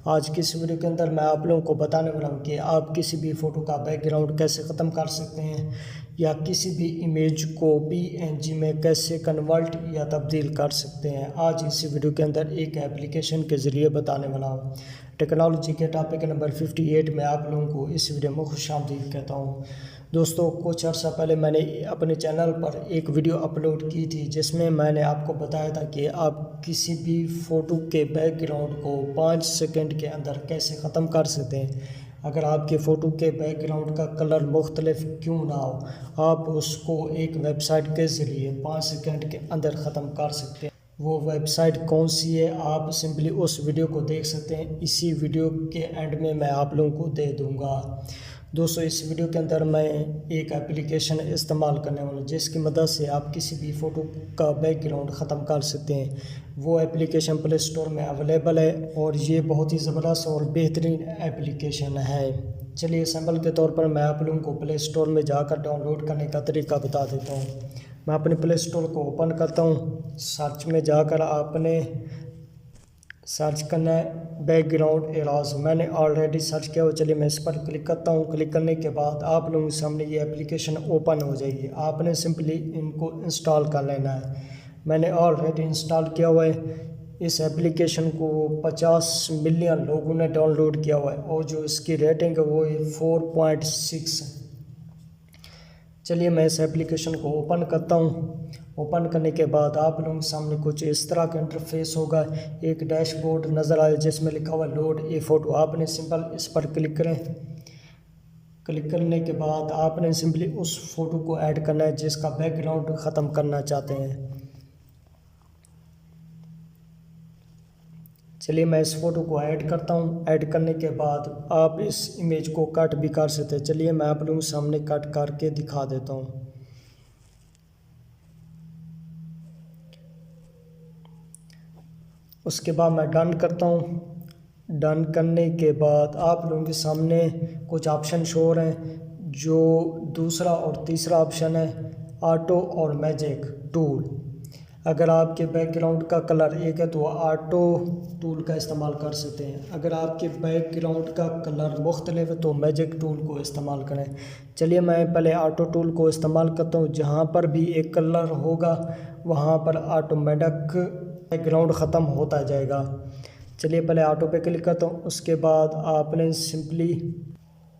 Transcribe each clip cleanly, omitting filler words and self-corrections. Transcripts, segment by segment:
आज की इस वीडियो के अंदर मैं आप लोगों को बताने वाला हूँ कि आप किसी भी फ़ोटो का बैकग्राउंड कैसे ख़त्म कर सकते हैं या किसी भी इमेज को PNG में कैसे कन्वर्ट या तब्दील कर सकते हैं। आज इस वीडियो के अंदर एक एप्लीकेशन के ज़रिए बताने वाला हूँ। टेक्नोलॉजी के टॉपिक नंबर 58 में आप लोगों को इस वीडियो में खुशामदीद कहता हूँ। दोस्तों, कुछ अर्सा पहले मैंने अपने चैनल पर एक वीडियो अपलोड की थी जिसमें मैंने आपको बताया था कि आप किसी भी फ़ोटो के बैकग्राउंड को 5 सेकंड के अंदर कैसे ख़त्म कर सकते हैं। अगर आपके फ़ोटो के बैकग्राउंड का कलर मुख्तलिफ क्यों ना हो, आप उसको एक वेबसाइट के ज़रिए 5 सेकंड के अंदर ख़त्म कर सकते हैं। वो वेबसाइट कौन सी है, आप सिंपली उस वीडियो को देख सकते हैं। इसी वीडियो के एंड में मैं आप लोगों को दे दूंगा। दोस्तों, इस वीडियो के अंदर मैं एक एप्लीकेशन इस्तेमाल करने वाला हूँ जिसकी मदद से आप किसी भी फ़ोटो का बैकग्राउंड ख़त्म कर सकते हैं। वो एप्लीकेशन प्ले स्टोर में अवेलेबल है और ये बहुत ही ज़बरदस्त और बेहतरीन एप्लीकेशन है। चलिए, सैंपल के तौर पर मैं आप लोगों को प्ले स्टोर में जाकर डाउनलोड करने का तरीका बता देता हूँ। मैं अपने प्ले स्टोर को ओपन करता हूँ। सर्च में जाकर आपने सर्च करना है बैकग्राउंड एराज। मैंने ऑलरेडी सर्च किया हो। चलिए, मैं इस पर क्लिक करता हूँ। क्लिक करने के बाद आप लोगों के सामने ये एप्लीकेशन ओपन हो जाएगी। आपने सिंपली इनको इंस्टॉल कर लेना है। मैंने ऑलरेडी इंस्टॉल किया हुआ है। इस एप्लीकेशन को 50 मिलियन लोगों ने डाउनलोड किया हुआ है और जो इसकी रेटिंग है वो 4.6 है। चलिए, मैं इस एप्लीकेशन को ओपन करता हूँ। ओपन करने के बाद आप लोगों के सामने कुछ इस तरह का इंटरफेस होगा। एक डैशबोर्ड नज़र आए जिसमें लिखा हुआ लोड ए फ़ोटो। आपने सिंपल इस पर क्लिक करें। क्लिक करने के बाद आपने सिंपली उस फ़ोटो को ऐड करना है जिसका बैकग्राउंड ख़त्म करना चाहते हैं। चलिए, मैं इस फ़ोटो को ऐड करता हूँ। ऐड करने के बाद आप इस इमेज को कट भी कर सकते हैं। चलिए, मैं आप लोगों के सामने कट करके दिखा देता हूँ। उसके बाद मैं डन करता हूँ। डन करने के बाद आप लोगों के सामने कुछ ऑप्शन शो हो रहे हैं। जो दूसरा और तीसरा ऑप्शन है ऑटो और मैजिक टूल। अगर आपके बैकग्राउंड का कलर एक है तो ऑटो टूल का इस्तेमाल कर सकते हैं। अगर आपके बैकग्राउंड का कलर मुख्तलिफ है तो मैजिक टूल को इस्तेमाल करें। चलिए, मैं पहले ऑटो टूल को इस्तेमाल करता हूँ। जहाँ पर भी एक कलर होगा वहाँ पर ऑटोमेटिक बैकग्राउंड ख़त्म होता जाएगा। चलिए, पहले ऑटो पे क्लिक करता हूँ। उसके बाद आपने सिंपली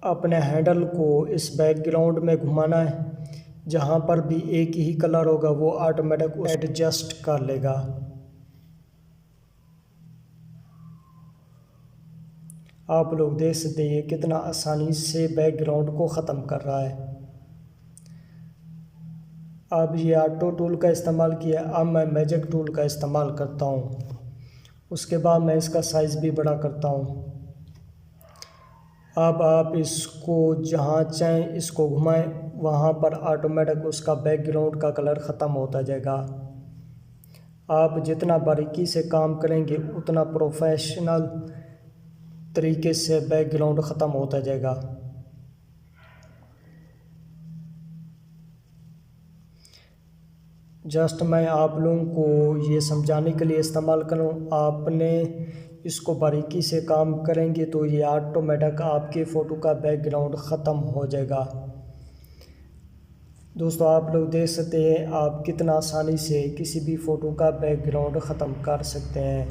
अपने हैंडल को इस बैकग्राउंड में घुमाना है। जहाँ पर भी एक ही कलर होगा वो ऑटोमेटिक एडजस्ट कर लेगा। आप लोग देख सकते हैं ये कितना आसानी से बैकग्राउंड को ख़त्म कर रहा है। अब ये ऑटो टूल का इस्तेमाल किया। अब मैं मैजिक टूल का इस्तेमाल करता हूँ। उसके बाद मैं इसका साइज़ भी बड़ा करता हूँ। अब आप इसको जहाँ चाहें इसको घुमाएं, वहाँ पर ऑटोमेटिक उसका बैकग्राउंड का कलर ख़त्म होता जाएगा। आप जितना बारीकी से काम करेंगे उतना प्रोफेशनल तरीके से बैकग्राउंड ख़त्म होता जाएगा। जस्ट मैं आप लोगों को ये समझाने के लिए इस्तेमाल करूँ। आपने इसको बारीकी से काम करेंगे तो ये ऑटोमेटिक आपके फ़ोटो का बैकग्राउंड ख़त्म हो जाएगा। दोस्तों, आप लोग देख सकते हैं आप कितना आसानी से किसी भी फ़ोटो का बैकग्राउंड ख़त्म कर सकते हैं।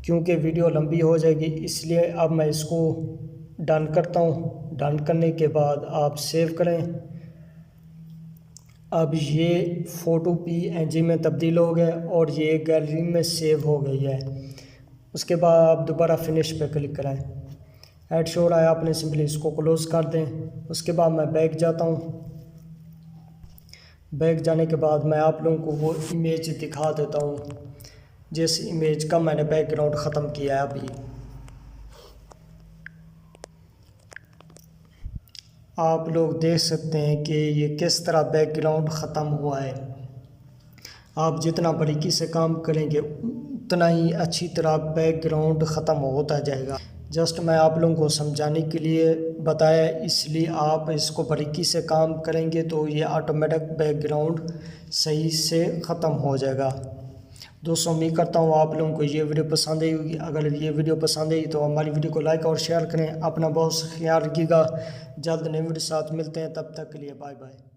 क्योंकि वीडियो लंबी हो जाएगी इसलिए अब मैं इसको डन करता हूँ। डन करने के बाद आप सेव करें। अब ये फ़ोटो PNG में तब्दील हो गया और ये गैलरी में सेव हो गई है। उसके बाद आप दोबारा फिनिश पे क्लिक करें। ऐड शो रहा है, आपने सिंपली इसको क्लोज़ कर दें। उसके बाद मैं बैक जाता हूँ। बैक जाने के बाद मैं आप लोगों को वो इमेज दिखा देता हूँ जिस इमेज का मैंने बैकग्राउंड ख़त्म किया है। अभी आप लोग देख सकते हैं कि ये किस तरह बैकग्राउंड ख़त्म हुआ है। आप जितना बारीकी से काम करेंगे उतना ही अच्छी तरह बैकग्राउंड ख़त्म होता जाएगा। जस्ट मैं आप लोगों को समझाने के लिए बताया, इसलिए आप इसको बारीकी से काम करेंगे तो ये ऑटोमेटिक बैकग्राउंड सही से ख़त्म हो जाएगा। दोस्तों उम्मीद करता हूँ आप लोगों को ये वीडियो पसंद आई होगी। अगर ये वीडियो पसंद आई तो हमारी वीडियो को लाइक और शेयर करें। अपना बहुत ख्याल रखिएगा। जल्द नई वीडियो साथ मिलते हैं, तब तक के लिए बाय बाय।